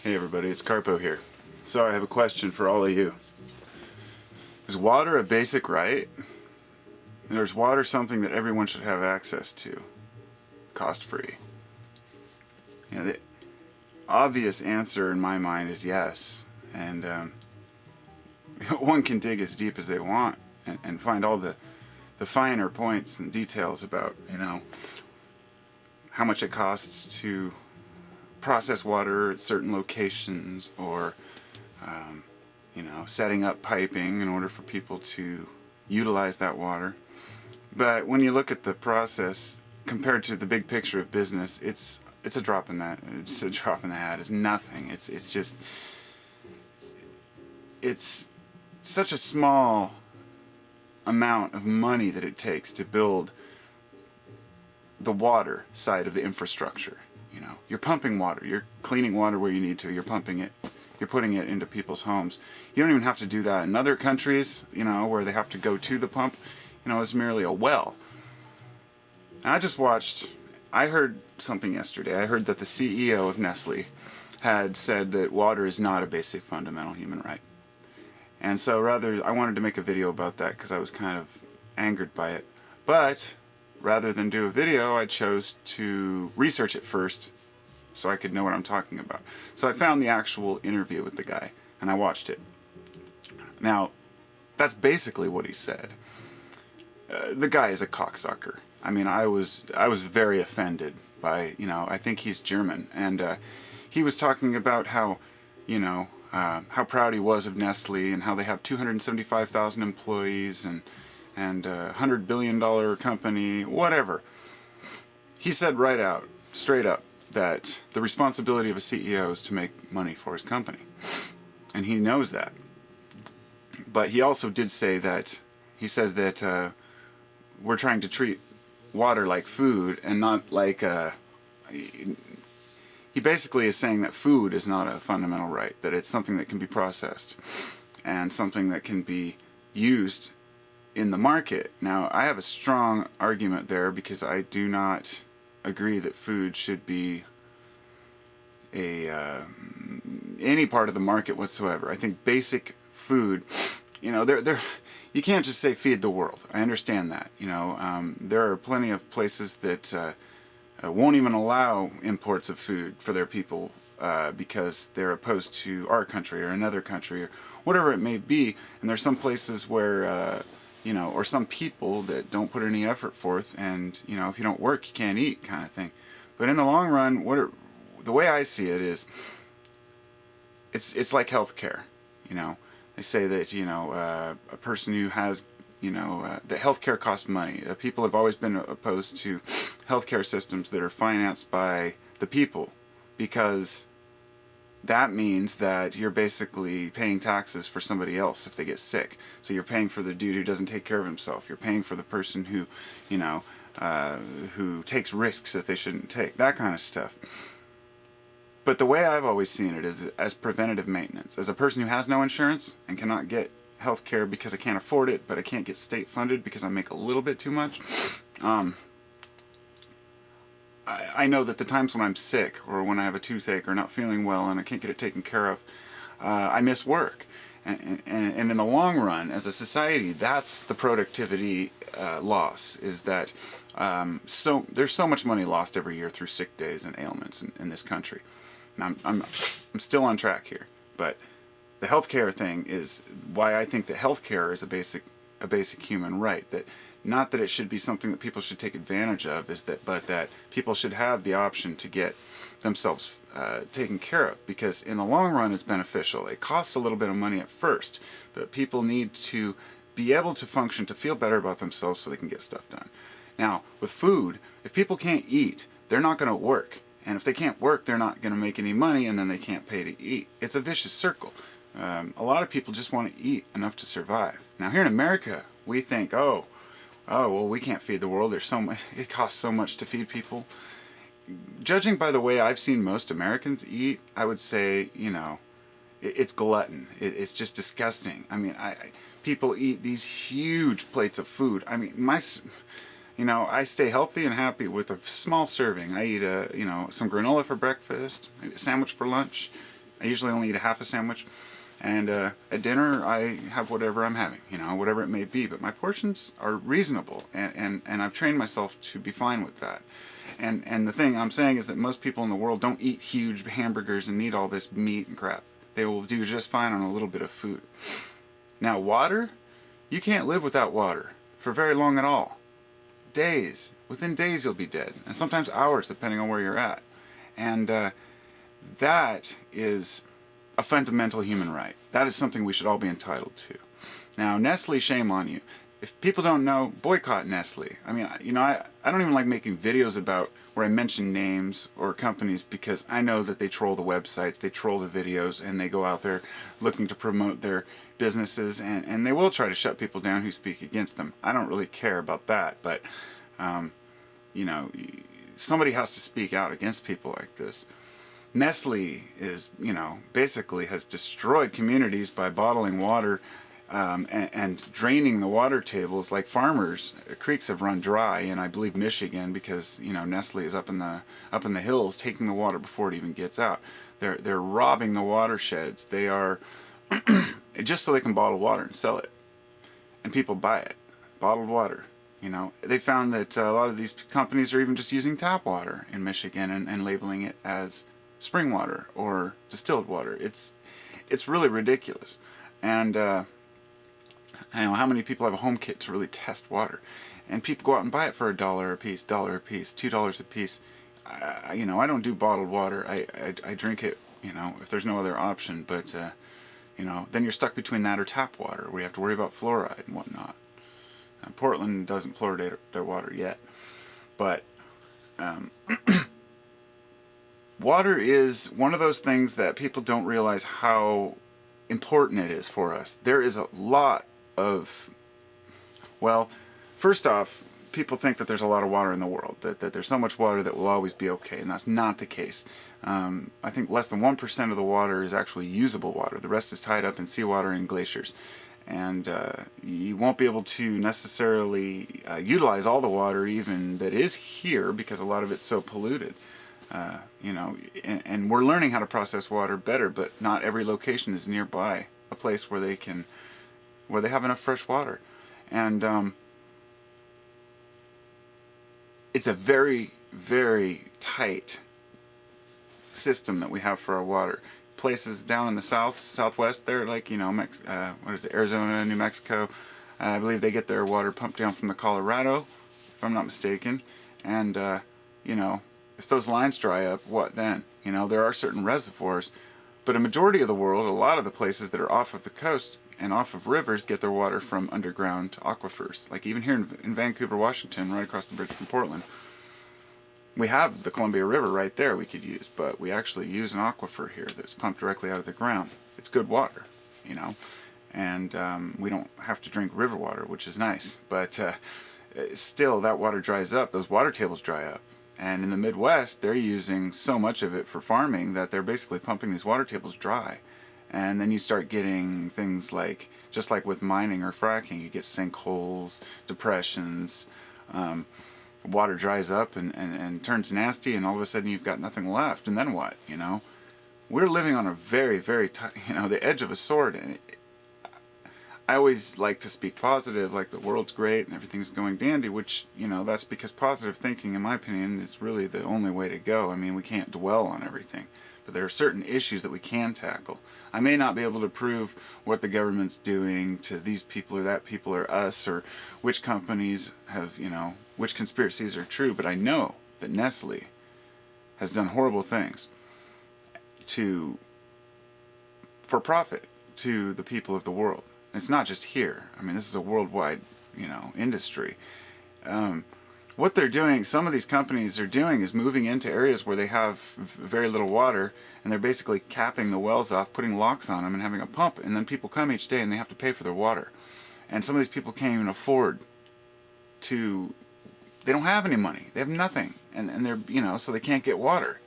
Hey everybody, it's Carpo here. So I have a question for all of you. Is water a basic right? And is water something that everyone should have access to, cost-free? You know, the obvious answer in my mind is yes. And one can dig as deep as they want and find all the finer points and details about, how much it costs to process water at certain locations, or setting up piping in order for people to utilize that water. But when you look at the process compared to the big picture of business, it's a drop in that. It's a drop in the hat. It's nothing. It's such a small amount of money that it takes to build the water side of the infrastructure. You're pumping water, you're cleaning water where you need to, you're pumping it, you're putting it into people's homes. You don't even have to do that in other countries, where they have to go to the pump. It's merely a well. I heard something yesterday. I heard that the CEO of Nestle had said that water is not a basic fundamental human right. And so I wanted to make a video about that because I was kind of angered by it. But rather than do a video, I chose to research it first so I could know what I'm talking about. So I found the actual interview with the guy, and I watched it. Now, that's basically what he said. The guy is a cocksucker. I mean, I was very offended by, I think he's German, and he was talking about how proud he was of Nestle and how they have 275,000 employees and $100 billion company, whatever. He said right out, straight up, that the responsibility of a CEO is to make money for his company. And he knows that. But he also did say that, he says that we're trying to treat water like food and not like he basically is saying that food is not a fundamental right, that it's something that can be processed and something that can be used in the market. Now, I have a strong argument there because I do not agree that food should be any part of the market whatsoever. I think basic food, you can't just say feed the world. I understand that. There are plenty of places that won't even allow imports of food for their people because they're opposed to our country or another country or whatever it may be. And there's some places where or some people that don't put any effort forth, and if you don't work, you can't eat, kind of thing. But in the long run, the way I see it is, it's like healthcare. They say that a person who has that healthcare costs money. People have always been opposed to healthcare systems that are financed by the people, because that means that you're basically paying taxes for somebody else if they get sick. So you're paying for the dude who doesn't take care of himself. You're paying for the person who, who takes risks that they shouldn't take. That kind of stuff. But the way I've always seen it is as preventative maintenance. As a person who has no insurance and cannot get health care because I can't afford it, but I can't get state funded because I make a little bit too much, I know that the times when I'm sick or when I have a toothache or not feeling well and I can't get it taken care of, I miss work. And in the long run, as a society, that's the productivity loss, is that there's so much money lost every year through sick days and ailments in this country. Now, I'm still on track here, but the healthcare thing is why I think that healthcare is a basic human right. That not that it should be something that people should take advantage of, but that people should have the option to get themselves taken care of, because in the long run it's beneficial. It costs a little bit of money at first, but people need to be able to function, to feel better about themselves so they can get stuff done. Now, with food, if people can't eat, they're not going to work. And if they can't work, they're not going to make any money, and then they can't pay to eat. It's a vicious circle. A lot of people just want to eat enough to survive. Now, here in America, we think, oh, well, we can't feed the world. There's so much. It costs so much to feed people. Judging by the way I've seen most Americans eat, I would say, it's glutton. It's just disgusting. I mean, people eat these huge plates of food. I mean, I stay healthy and happy with a small serving. I eat some granola for breakfast, maybe a sandwich for lunch, I usually only eat a half a sandwich. And at dinner, I have whatever I'm having, whatever it may be. But my portions are reasonable, and I've trained myself to be fine with that. And the thing I'm saying is that most people in the world don't eat huge hamburgers and eat all this meat and crap. They will do just fine on a little bit of food. Now, water, you can't live without water for very long at all. Days. Within days you'll be dead. And sometimes hours, depending on where you're at. And that is a fundamental human right. That is something we should all be entitled to. Now, Nestle, shame on you. If people don't know, boycott Nestle. I mean, I don't even like making videos about where I mention names or companies, because I know that they troll the websites, they troll the videos, and they go out there looking to promote their businesses, and they will try to shut people down who speak against them. I don't really care about that, but, somebody has to speak out against people like this. Nestle is, basically has destroyed communities by bottling water and draining the water tables. Like farmers, creeks have run dry in, I believe, Michigan, because Nestle is up in the hills taking the water before it even gets out. They're robbing the watersheds. They are just so they can bottle water and sell it, and people buy it, bottled water. They found that a lot of these companies are even just using tap water in Michigan and labeling it as spring water or distilled water. It's really ridiculous. And how many people have a home kit to really test water? And people go out and buy it for $1 a piece, $2 a piece. I don't do bottled water. I drink it, if there's no other option. But then you're stuck between that or tap water, where you have to worry about fluoride and whatnot. Portland doesn't fluoridate their water yet, but water is one of those things that people don't realize how important it is for us. There is a lot of, first off, people think that there's a lot of water in the world, that there's so much water that will always be okay, and that's not the case. I think less than 1% of the water is actually usable water. The rest is tied up in seawater and glaciers. And you won't be able to necessarily utilize all the water even that is here, because a lot of it's so polluted. And we're learning how to process water better, but not every location is nearby a place where they have enough fresh water. And it's a very, very tight system that we have for our water. Places down in the southwest there, like Arizona, New Mexico, I believe they get their water pumped down from the Colorado, if I'm not mistaken. And if those lines dry up, what then? There are certain reservoirs, but a majority of the world, a lot of the places that are off of the coast and off of rivers, get their water from underground aquifers. Like even here in Vancouver, Washington, right across the bridge from Portland, we have the Columbia River right there we could use, but we actually use an aquifer here that's pumped directly out of the ground. It's good water, and we don't have to drink river water, which is nice. But still, that water dries up. Those water tables dry up. And in the Midwest, they're using so much of it for farming that they're basically pumping these water tables dry. And then you start getting things like, just like with mining or fracking, you get sinkholes, depressions, water dries up and turns nasty, and all of a sudden you've got nothing left. And then what? We're living on a very, very the edge of a sword. And I always like to speak positive, like the world's great and everything's going dandy, which, that's because positive thinking, in my opinion, is really the only way to go. I mean, we can't dwell on everything, but there are certain issues that we can tackle. I may not be able to prove what the government's doing to these people or that people or us, or which companies have, which conspiracies are true, but I know that Nestle has done horrible things for profit to the people of the world. It's not just here. I mean, this is a worldwide, industry. What they're doing, some of these companies are doing, is moving into areas where they have very little water, and they're basically capping the wells off, putting locks on them, and having a pump, and then people come each day and they have to pay for their water. And some of these people can't even afford to, they don't have any money. They have nothing. And they're, so they can't get water.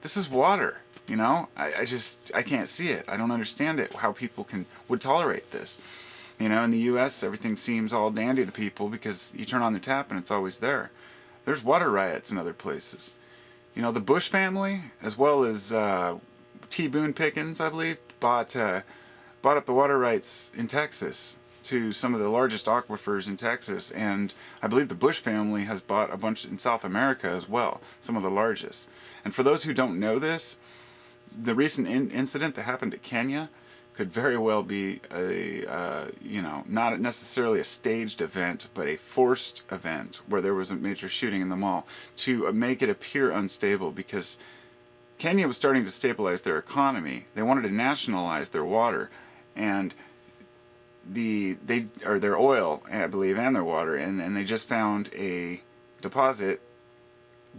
This is water. I can't see it. I don't understand it, how people would tolerate this. In the U.S., everything seems all dandy to people because you turn on the tap and it's always there. There's water riots in other places. The Bush family, as well as T. Boone Pickens, I believe, bought up the water rights in Texas to some of the largest aquifers in Texas, and I believe the Bush family has bought a bunch in South America as well, some of the largest. And for those who don't know this, the recent incident that happened at Kenya could very well be a, not necessarily a staged event, but a forced event where there was a major shooting in the mall to make it appear unstable, because Kenya was starting to stabilize their economy. They wanted to nationalize their water, and their oil, I believe, and their water, and they just found a deposit.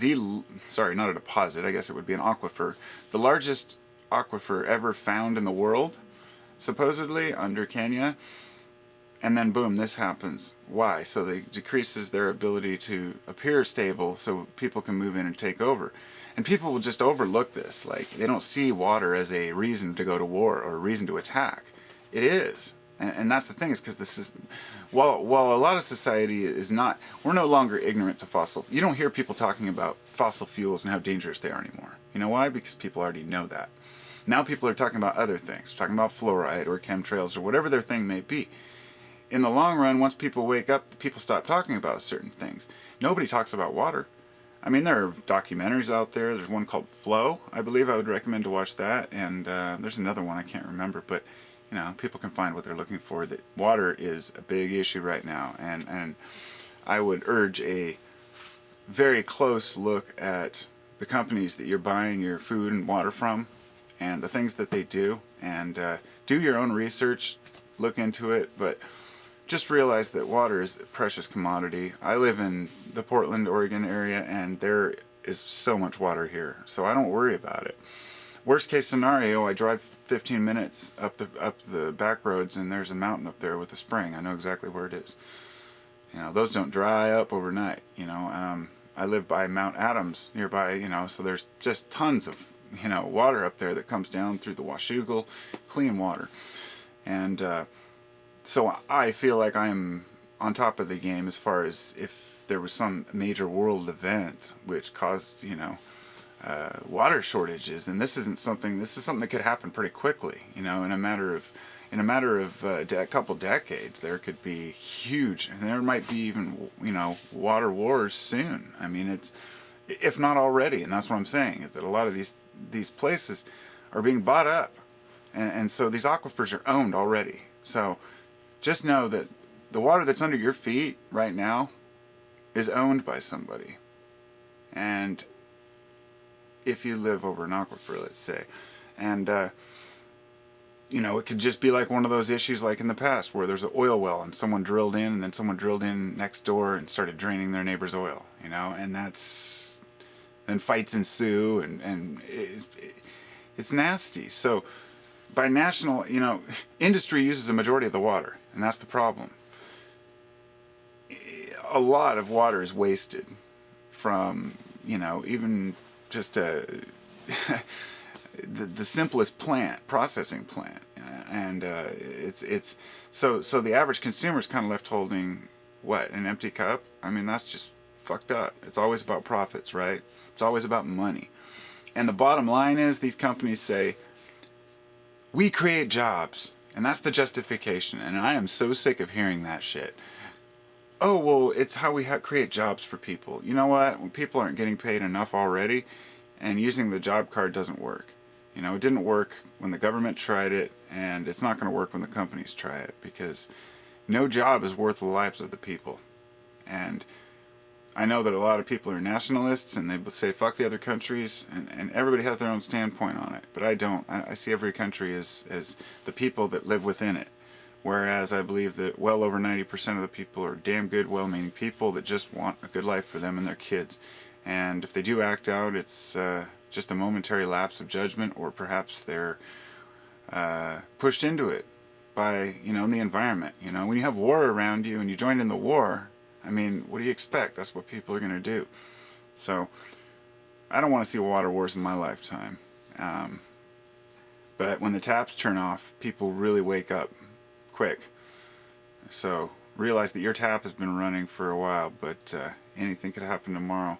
Not a deposit, I guess it would be an aquifer, the largest aquifer ever found in the world, supposedly, under Kenya. And then boom, this happens. Why? So it decreases their ability to appear stable so people can move in and take over. And people will just overlook this. Like, they don't see water as a reason to go to war or a reason to attack. It is. And that's the thing, is because this is, while a lot of society is not, we're no longer ignorant to fossil. You don't hear people talking about fossil fuels and how dangerous they are anymore. You know why? Because people already know that. Now people are talking about other things, talking about fluoride or chemtrails or whatever their thing may be. In the long run, once people wake up, people stop talking about certain things. Nobody talks about water. I mean, there are documentaries out there. There's one called Flow, I believe. I would recommend to watch that. And there's another one I can't remember, but people can find what they're looking for. That water is a big issue right now, and I would urge a very close look at the companies that you're buying your food and water from, and the things that they do, and do your own research, look into it, but just realize that water is a precious commodity. I live in the Portland, Oregon area, and there is so much water here, so I don't worry about it. Worst case scenario, I drive 15 minutes up the back roads, and there's a mountain up there with a spring. I know exactly where it is. Those don't dry up overnight. I live by Mount Adams nearby. So there's just tons of water up there that comes down through the Washougal, clean water, and so I feel like I'm on top of the game as far as if there was some major world event which caused water shortages, and this is something that could happen pretty quickly. In a matter of a couple decades, there could be huge, and there might be even water wars soon. I mean, it's, if not already, and that's what I'm saying, is that a lot of these places are being bought up, and so these aquifers are owned already. So just know that the water that's under your feet right now is owned by somebody. And if you live over an aquifer, let's say, and it could just be like one of those issues like in the past where there's an oil well and someone drilled in, and then someone drilled in next door and started draining their neighbor's oil, and then fights ensue, and it's nasty. So by national, industry uses a majority of the water, and that's the problem. A lot of water is wasted from, even just the simplest processing plant, and it's so the average consumer is kind of left holding an empty cup. I mean, that's just fucked up. It's always about profits, right? It's always about money, and the bottom line is these companies say, we create jobs, and that's the justification, and I am so sick of hearing that shit. Oh, well, it's how we create jobs for people. You know what? When people aren't getting paid enough already, and using the job card doesn't work. It didn't work when the government tried it, and it's not going to work when the companies try it, because no job is worth the lives of the people. And I know that a lot of people are nationalists, and they say fuck the other countries, and everybody has their own standpoint on it, but I don't. I see every country as the people that live within it. Whereas I believe that well over 90% of the people are damn good, well-meaning people that just want a good life for them and their kids. And if they do act out, it's just a momentary lapse of judgment, or perhaps they're pushed into it by, the environment. When you have war around you and you join in the war, I mean, what do you expect? That's what people are going to do. So I don't want to see water wars in my lifetime. But when the taps turn off, people really wake up quick. So realize that your tap has been running for a while, but anything could happen tomorrow.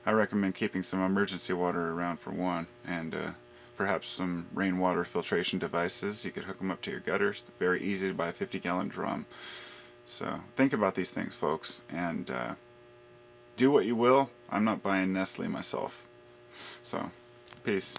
I recommend keeping some emergency water around for one, and perhaps some rainwater filtration devices. You could hook them up to your gutters. Very easy to buy a 50-gallon drum. So think about these things, folks, and do what you will. I'm not buying Nestle myself. So, peace.